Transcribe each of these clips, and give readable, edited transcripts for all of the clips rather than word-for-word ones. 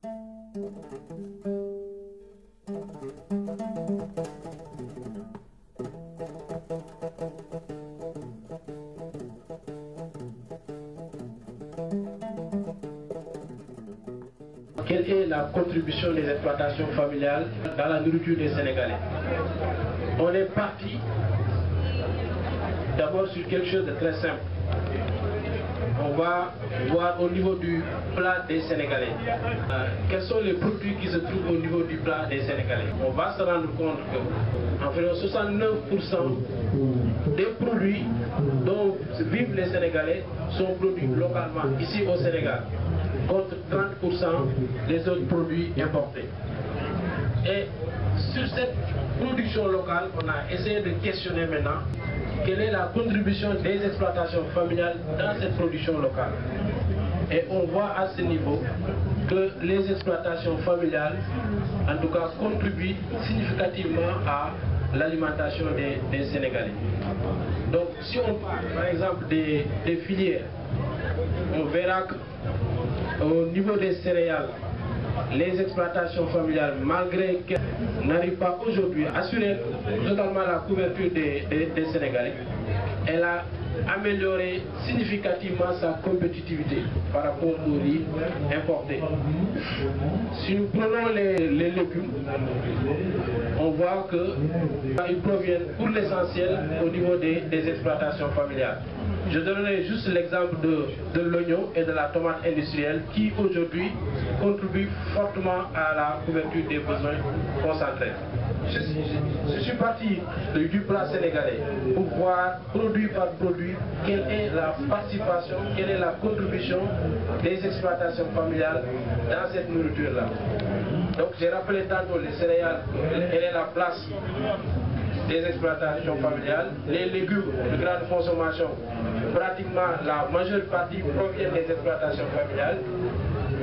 Quelle est la contribution des exploitations familiales dans la nourriture des Sénégalais? On est parti d'abord sur quelque chose de très simple. On va voir au niveau du plat des Sénégalais. Quels sont les produits qui se trouvent au niveau du plat des Sénégalais? On va se rendre compte que environ 69% des produits dont vivent les Sénégalais sont produits localement ici au Sénégal, contre 30% des autres produits importés. Et sur cette production locale, on a essayé de questionner maintenant quelle est la contribution des exploitations familiales dans cette production locale. Et on voit à ce niveau que les exploitations familiales, en tout cas, contribuent significativement à l'alimentation des Sénégalais. Donc, si on parle par exemple des filières, on verra qu'au niveau des céréales, les exploitations familiales, malgré qu'elles n'arrivent pas aujourd'hui à assurer totalement la couverture des Sénégalais, elle a amélioré significativement sa compétitivité par rapport au riz importé. Si nous prenons les légumes, on voit qu'ils proviennent pour l'essentiel au niveau des exploitations familiales. Je donnerai juste l'exemple de l'oignon et de la tomate industrielle qui aujourd'hui contribuent fortement à la couverture des besoins concentrés. Je suis parti du plat sénégalais pour voir produit par produit quelle est la participation, quelle est la contribution des exploitations familiales dans cette nourriture-là. Donc j'ai rappelé tantôt les céréales, quelle est la place des exploitations familiales, les légumes de grande consommation, pratiquement la majeure partie provient des exploitations familiales.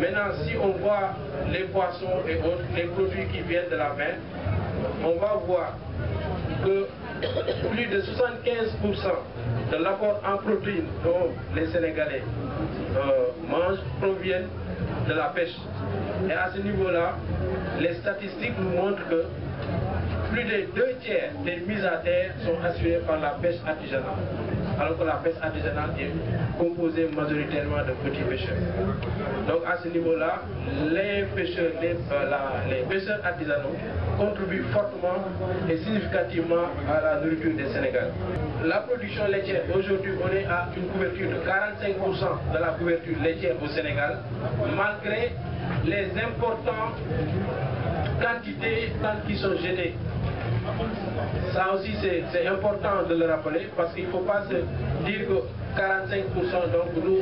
Maintenant, si on voit les poissons et autres, les produits qui viennent de la mer, on va voir que plus de 75% de l'apport en protéines dont les Sénégalais mangent proviennent de la pêche. Et à ce niveau-là, les statistiques nous montrent que plus de 2/3 des mises à terre sont assurées par la pêche artisanale, alors que la pêche artisanale est composée majoritairement de petits pêcheurs. Donc à ce niveau-là, les pêcheurs artisanaux contribuent fortement et significativement à la nourriture des Sénégalais. La production laitière, aujourd'hui on est à une couverture de 45% de la couverture laitière au Sénégal, malgré les importantes quantités qui sont jetées. Ça aussi c'est important de le rappeler parce qu'il ne faut pas se dire que 45%, donc nous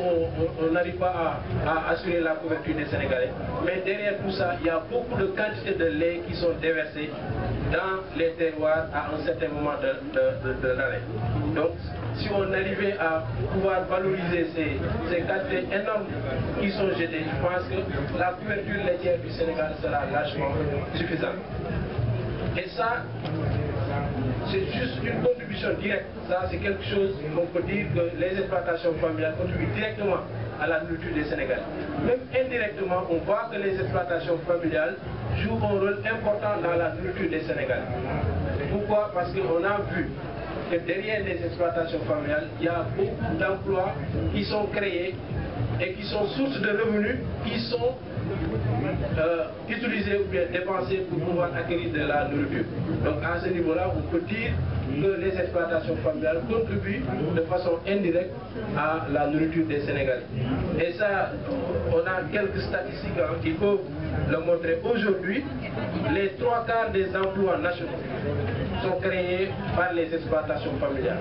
on n'arrive pas à assurer la couverture des Sénégalais. Mais derrière tout ça, il y a beaucoup de quantités de lait qui sont déversées dans les terroirs à un certain moment de l'année. Donc si on arrivait à pouvoir valoriser ces quantités énormes qui sont jetées, je pense que la couverture laitière du Sénégal sera largement suffisante. Et ça, c'est juste une contribution directe. Ça, c'est quelque chose qu'on peut dire que les exploitations familiales contribuent directement à la nourriture des Sénégalais. Même indirectement, on voit que les exploitations familiales jouent un rôle important dans la nourriture des Sénégalais. Pourquoi? Parce qu'on a vu que derrière les exploitations familiales, il y a beaucoup d'emplois qui sont créés et qui sont sources de revenus qui sont utilisés ou bien dépensés pour pouvoir acquérir de la nourriture. Donc à ce niveau-là, on peut dire que les exploitations familiales contribuent de façon indirecte à la nourriture des Sénégalais. Et ça, on a quelques statistiques qui peuvent le montrer. Aujourd'hui, les 3/4 des emplois nationaux sont créés par les exploitations familiales.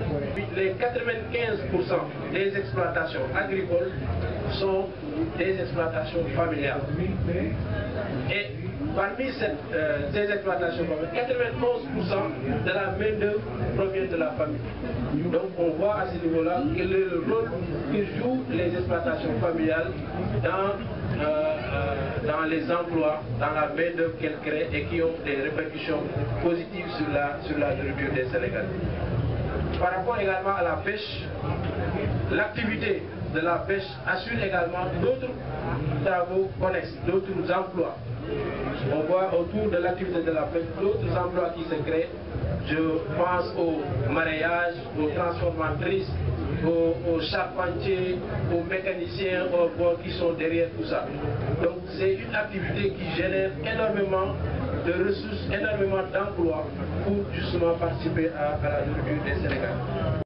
Les 95% des exploitations agricoles sont des exploitations familiales. Et parmi ces exploitations familiales, 91% de la main-d'œuvre provient de la famille. Donc on voit à ce niveau-là quel est le rôle que jouent les exploitations familiales dans les emplois, dans la main-d'œuvre qu'elles créent et qui ont des répercussions positives sur la nourriture des Sénégalais. Par rapport également à la pêche, l'activité de la pêche assure également d'autres travaux connexes, d'autres emplois. On voit autour de l'activité de la pêche d'autres emplois qui se créent. Je pense au mareyage, aux transformatrices, aux charpentiers, aux mécaniciens qui sont derrière tout ça. Donc c'est une activité qui génère énormément de ressources, énormément d'emplois pour justement participer à la nourriture des Sénégalais.